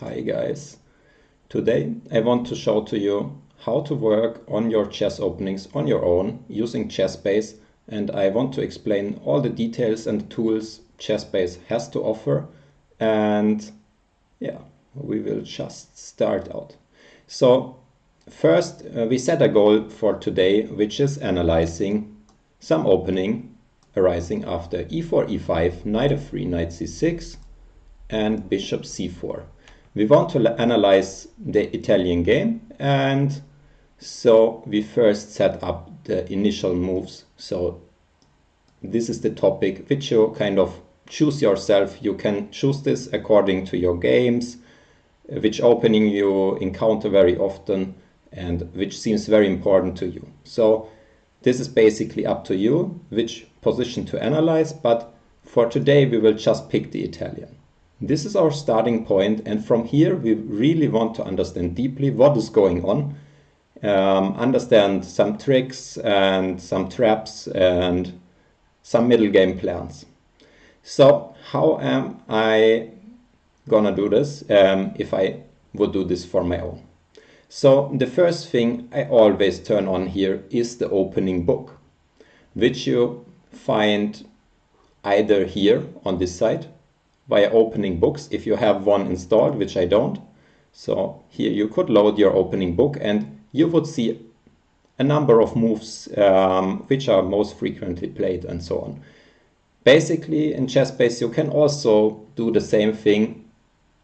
Hi guys. Today I want to show to you how to work on your chess openings on your own using Chessbase, and I want to explain all the details and tools Chessbase has to offer, and yeah, we will just start out. So first we set a goal for today, which is analyzing some opening arising after e4, e5, knight f3, knight c6 and bishop c4. We want to analyze the Italian game, and so we first set up the initial moves. So this is the topic which you kind of choose yourself. You can choose this according to your games, which opening you encounter very often and which seems very important to you. So this is basically up to you which position to analyze, but for today we will just pick the Italian. This is our starting point, and from here we really want to understand deeply what is going on, understand some tricks and some traps and some middle game plans. So how am I gonna do this if I would do this for my own? So the first thing I always turn on here is the opening book, which you find either here on this side via opening books if you have one installed, which I don't. So here you could load your opening book and you would see a number of moves which are most frequently played and so on. Basically in Chessbase you can also do the same thing,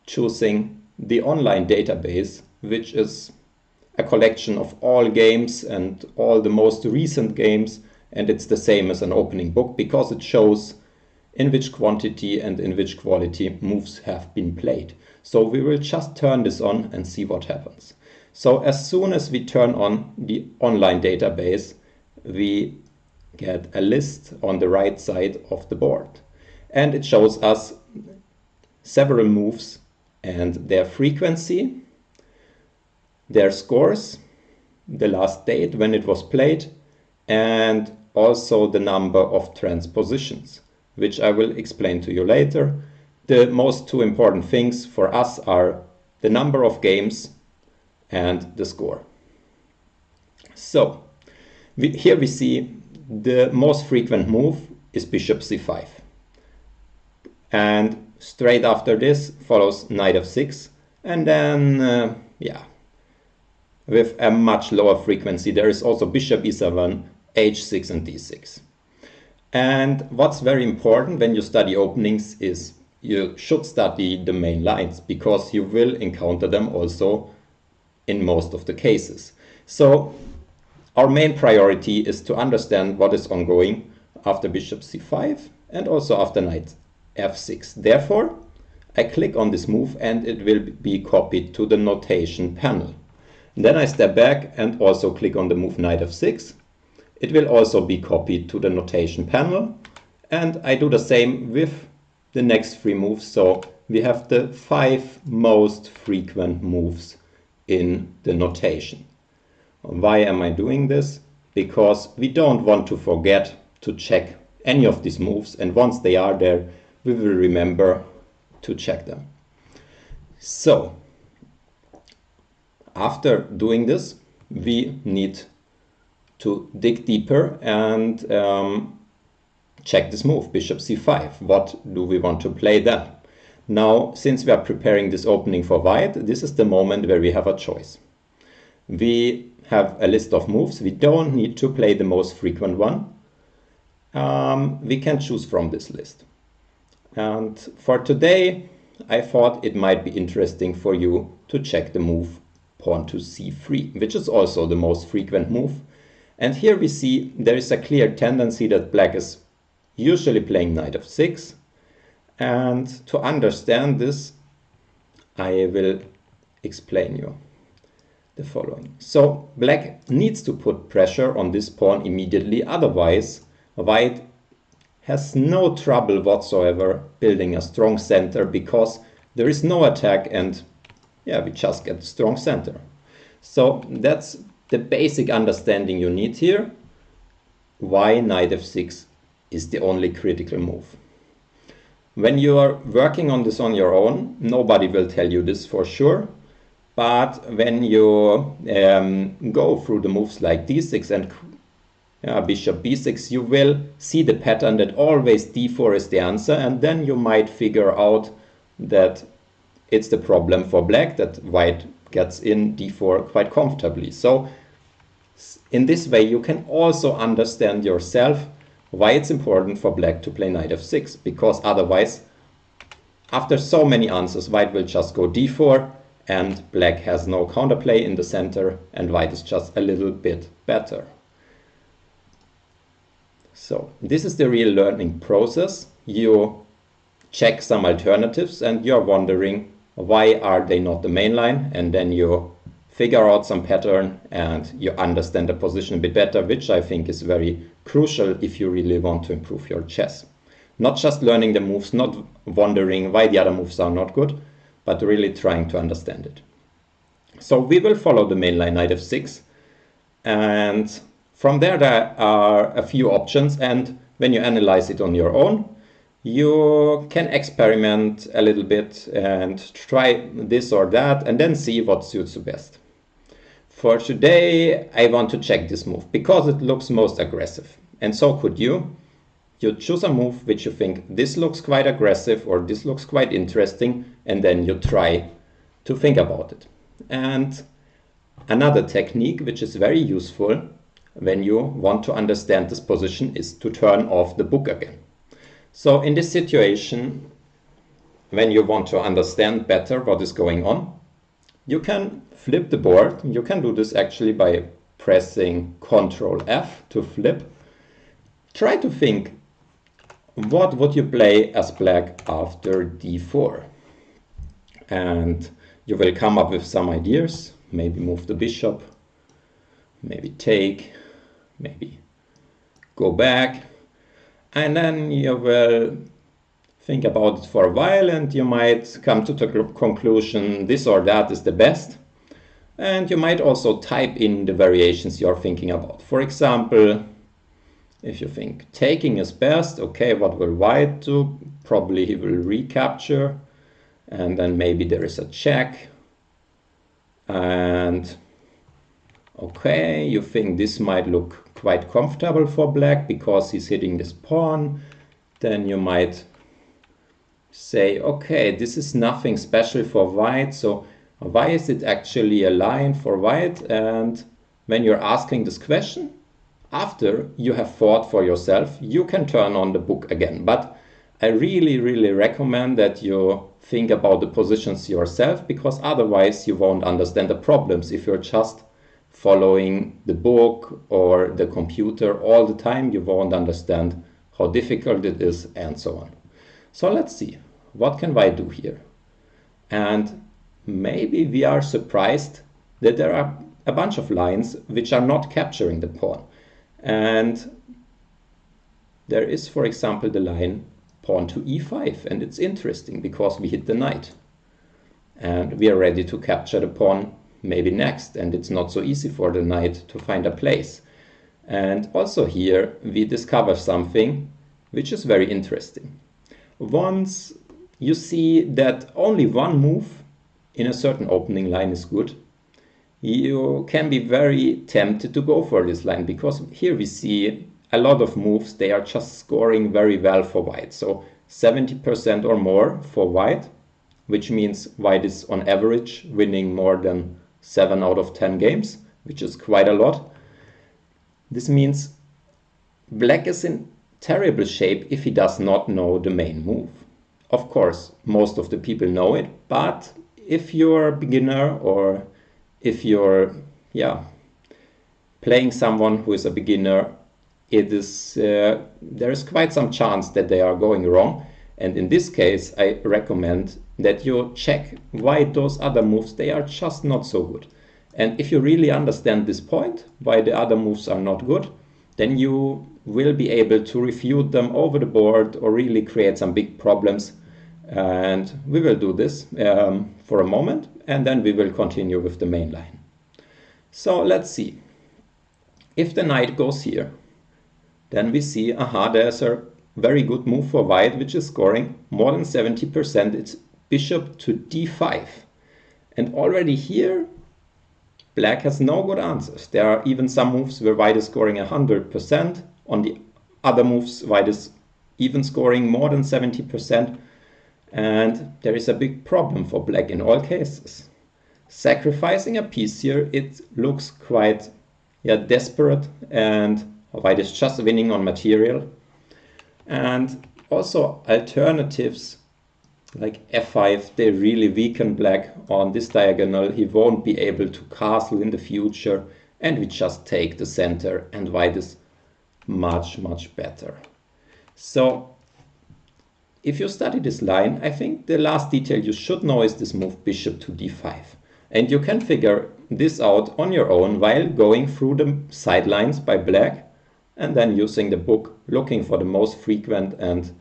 choosing the online database, which is a collection of all games and all the most recent games, and it's the same as an opening book because it shows in which quantity and in which quality moves have been played. So we will just turn this on and see what happens. So as soon as we turn on the online database, we get a list on the right side of the board, and it shows us several moves and their frequency, their scores, the last date when it was played, and also the number of transpositions, which I will explain to you later. The most two important things for us are the number of games and the score. So here we see the most frequent move is bishop c5, and straight after this follows knight f6, and then with a much lower frequency there is also bishop e7, h6 and d6. And what's very important when you study openings is you should study the main lines, because you will encounter them also in most of the cases. So our main priority is to understand what is ongoing after bishop c5 and also after knight f6. Therefore, I click on this move and it will be copied to the notation panel. Then I step back and also click on the move knight f6. It will also be copied to the notation panel, and I do the same with the next three moves. So we have the 5 most frequent moves in the notation. Why am I doing this? Because we don't want to forget to check any of these moves, and once they are there we will remember to check them. So after doing this we need to dig deeper and check this move, bishop c5. What do we want to play then? Now, since we are preparing this opening for white, this is the moment where we have a choice. We have a list of moves. We don't need to play the most frequent one. We can choose from this list. And for today, I thought it might be interesting for you to check the move pawn to c3, which is also the most frequent move. And here we see there is a clear tendency that black is usually playing knight f6. And to understand this, I will explain you the following. So black needs to put pressure on this pawn immediately, otherwise white has no trouble whatsoever building a strong center, because there is no attack and we just get a strong center. So that's the basic understanding you need here, why knight f6 is the only critical move. When you are working on this on your own, nobody will tell you this for sure. But when you go through the moves like d6 and bishop b6, you will see the pattern that always d4 is the answer, and then you might figure out that it's the problem for black, that white gets in d4 quite comfortably. So in this way you can also understand yourself why it's important for black to play knight f6, because otherwise after so many answers white will just go d4 and black has no counterplay in the center and white is just a little bit better. So this is the real learning process. You check some alternatives and you're wondering why are they not the main line, and then you figure out some pattern and you understand the position a bit better, which I think is very crucial if you really want to improve your chess. Not just learning the moves, not wondering why the other moves are not good, but really trying to understand it. So we will follow the main line knight f6, and from there are a few options, and when you analyze it on your own, you can experiment a little bit and try this or that and then see what suits you best. For today, I want to check this move because it looks most aggressive, and so could you. You choose a move which you think this looks quite aggressive or this looks quite interesting, and then you try to think about it. And another technique which is very useful when you want to understand this position is to turn off the book again. So in this situation, when you want to understand better what is going on, you can flip the board. You can do this actually by pressing Ctrl F to flip. Try to think, what would you play as black after d4? And you will come up with some ideas. Maybe move the bishop, maybe take, maybe go back. And then you will think about it for a while and you might come to the conclusion this or that is the best. And you might also type in the variations you're thinking about. For example, if you think taking is best, okay, what will white do? Probably he will recapture, and then maybe there is a check. And okay, you think this might look quite comfortable for black because he's hitting this pawn. Then you might say, okay, this is nothing special for white, so why is it actually a line for white? And when you're asking this question, after you have fought for yourself, you can turn on the book again. But I really recommend that you think about the positions yourself, because otherwise you won't understand the problems. If you're just following the book or the computer all the time, you won't understand how difficult it is and so on. So let's see, what can white do here? And maybe we are surprised that there are a bunch of lines which are not capturing the pawn. And there is, for example, the line pawn to e5, and it's interesting because we hit the knight and we are ready to capture the pawn maybe next, and it's not so easy for the knight to find a place. And also here we discover something which is very interesting. Once you see that only one move in a certain opening line is good, you can be very tempted to go for this line, because here we see a lot of moves, they are just scoring very well for white. So 70% or more for white, which means white is on average winning more than 7 out of 10 games, which is quite a lot. This means black is in terrible shape if he does not know the main move. Of course, most of the people know it, but if you're a beginner or if you're playing someone who is a beginner, it is there is quite some chance that they are going wrong. And in this case, I recommend that you check why those other moves, they are just not so good. And if you really understand this point, why the other moves are not good, then you will be able to refute them over the board or really create some big problems. And we will do this for a moment, and then we will continue with the main line. So let's see. If the knight goes here, then we see, aha, there's a very good move for white, which is scoring more than 70%. It's bishop to d5. And already here, black has no good answers. There are even some moves where white is scoring 100%. On the other moves, white is even scoring more than 70%. And there is a big problem for black in all cases. Sacrificing a piece here, it looks quite desperate, and white is just winning on material. And also alternatives like f5, they really weaken black on this diagonal. He won't be able to castle in the future, and we just take the center, and white is much, much better. So if you study this line, I think the last detail you should know is this move bishop to d5. And you can figure this out on your own while going through the sidelines by black and then using the book, looking for the most frequent and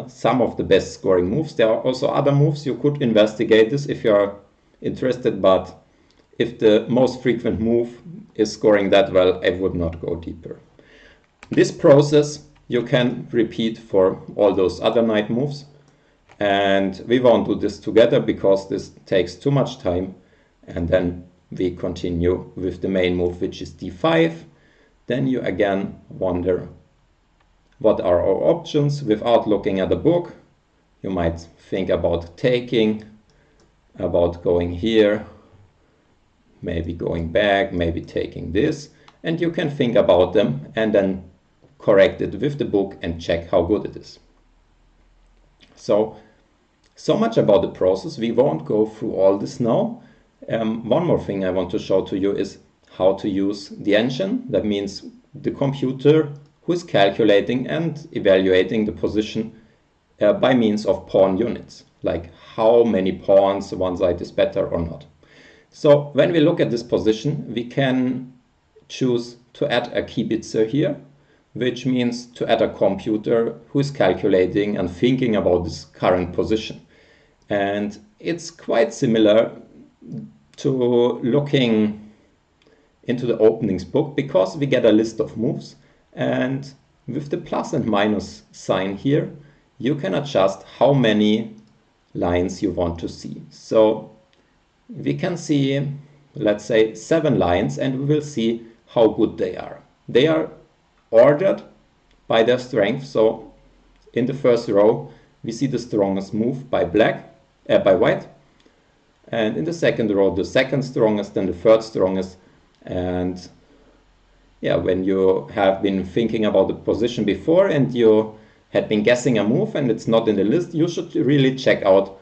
some of the best scoring moves. There are also other moves. You could investigate this if you are interested, but if the most frequent move is scoring that well, I would not go deeper. This process you can repeat for all those other knight moves, and we won't do this together because this takes too much time. And then we continue with the main move, which is d5. Then you again wonder, what are our options? Without looking at the book, you might think about taking, about going here, maybe going back, maybe taking this, and you can think about them and then correct it with the book and check how good it is. So much about the process. We won't go through all this now. One more thing I want to show to you is how to use the engine. That means the computer who is calculating and evaluating the position by means of pawn units, like how many pawns one side is better or not. So when we look at this position, we can choose to add a kibitzer here, which means to add a computer who is calculating and thinking about this current position. And it's quite similar to looking into the openings book, because we get a list of moves, and with the plus and minus sign here, you can adjust how many lines you want to see. So we can see, let's say, 7 lines, and we will see how good they are. They are ordered by their strength. So in the first row, we see the strongest move by white. And in the second row, the second strongest and the third strongest. And when you have been thinking about the position before and you had been guessing a move and it's not in the list, you should really check out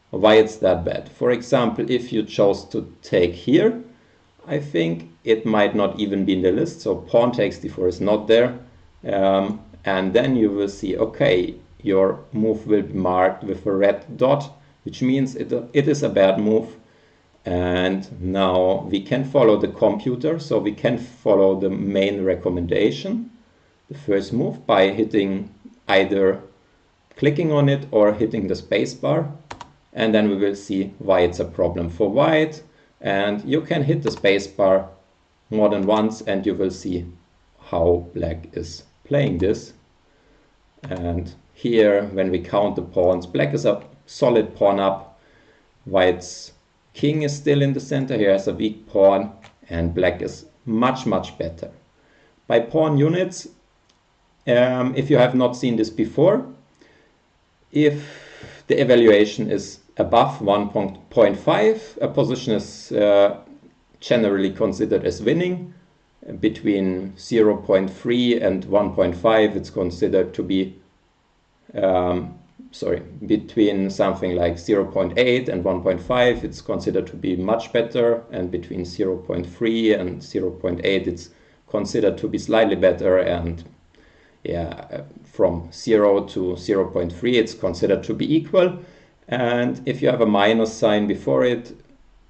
why it's that bad. For example, if you chose to take here, I think it might not even be in the list. So pawn takes d4 is not there. And then you will see, okay, your move will be marked with a red dot, which means it is a bad move. And now we can follow the computer, so we can follow the main recommendation, the first move, by hitting either clicking on it or hitting the space bar. And then we will see why it's a problem for white. And you can hit the space bar more than once and you will see how black is playing this. And here, when we count the pawns, black is a solid pawn up. White's king is still in the center. Here has a weak pawn, and black is much, much better. By pawn units, if you have not seen this before, if the evaluation is above 1.5, a position is generally considered as winning. Between 0.3 and 1.5, it's considered to be between something like 0.8 and 1.5, it's considered to be much better, and between 0.3 and 0.8, it's considered to be slightly better, and from 0 to 0.3, it's considered to be equal. And if you have a minus sign before it,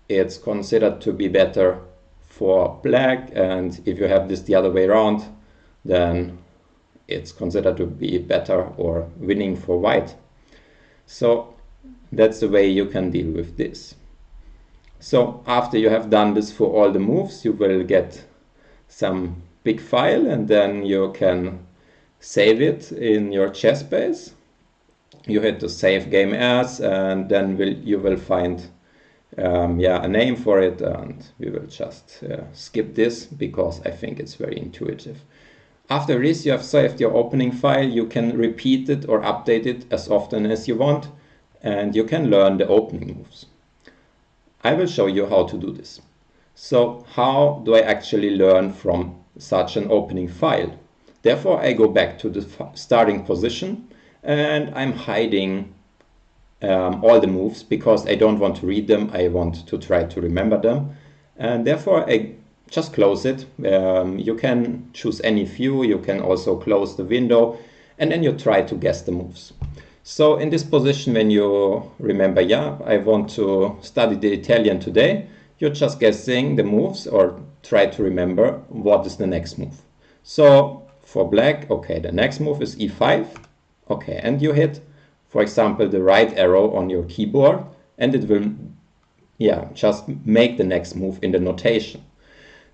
it's considered to be better for black, and if you have this the other way around, then it's considered to be better or winning for white. So that's the way you can deal with this. So after you have done this for all the moves, you will get some big file, and then you can save it in your Chessbase. You hit the save game as, and then you will find a name for it, and we will just skip this because I think it's very intuitive. After this, you have saved your opening file. You can repeat it or update it as often as you want, and you can learn the opening moves. I will show you how to do this. So how do I actually learn from such an opening file? Therefore, I go back to the starting position, and I'm hiding all the moves because I don't want to read them. I want to try to remember them, and therefore I just close it. You can choose any view. You can also close the window, and then you try to guess the moves. So in this position, when you remember, I want to study the Italian today, you're just guessing the moves or try to remember what is the next move. So for black, okay, the next move is e5. Okay, and you hit, for example, the right arrow on your keyboard, and it will just make the next move in the notation.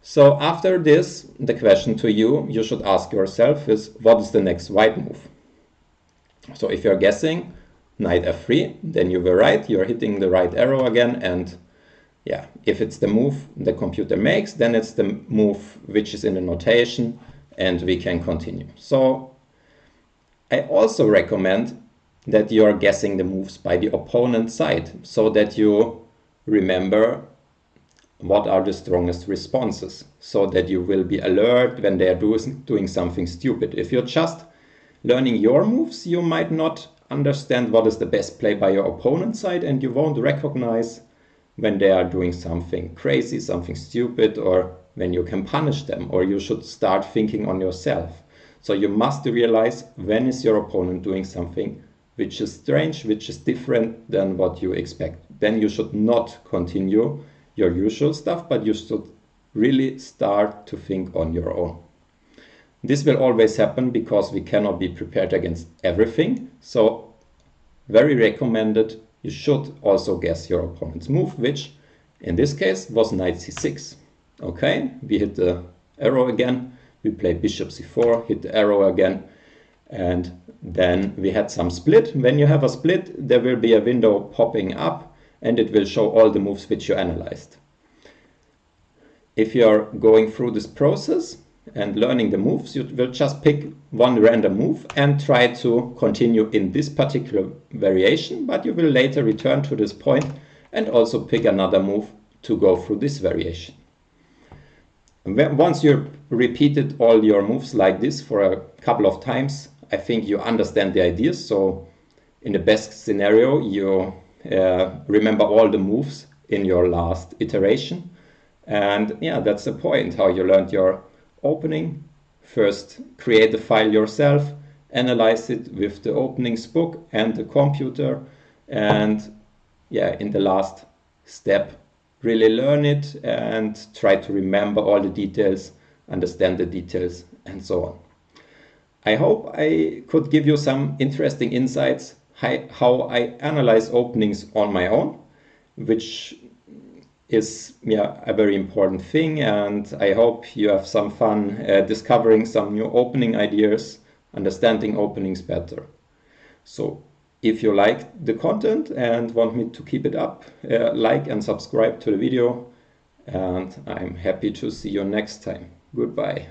So after this, the question to you should ask yourself is, what is the next white move? So if you're guessing knight f3, then you were right, you're hitting the right arrow again, and if it's the move the computer makes, then it's the move which is in the notation, and we can continue. So I also recommend that you're guessing the moves by the opponent's side, so that you remember what are the strongest responses, so that you will be alert when they are doing something stupid. If you're just learning your moves, you might not understand what is the best play by your opponent's side, and you won't recognize when they are doing something crazy, something stupid, or when you can punish them, or you should start thinking on yourself. So you must realize when is your opponent doing something which is strange, which is different than what you expect. Then you should not continue your usual stuff, but you should really start to think on your own. This will always happen because we cannot be prepared against everything. So very recommended, you should also guess your opponent's move, which in this case was knight c6. Okay, we hit the arrow again, we play bishop c4, hit the arrow again, and then we had some split. When you have a split, there will be a window popping up, and it will show all the moves which you analyzed. If you're going through this process and learning the moves, you will just pick one random move and try to continue in this particular variation, but you will later return to this point and also pick another move to go through this variation. Once you've repeated all your moves like this for a couple of times, I think you understand the ideas. So in the best scenario, you remember all the moves in your last iteration. And that's the point, how you learned your opening. First, create the file yourself, analyze it with the openings book and the computer, and in the last step, really learn it and try to remember all the details, understand the details, and so on. I hope I could give you some interesting insights how I analyze openings on my own, which is a very important thing, and I hope you have some fun discovering some new opening ideas, understanding openings better. So if you like the content and want me to keep it up, like and subscribe to the video, and I'm happy to see you next time. Goodbye.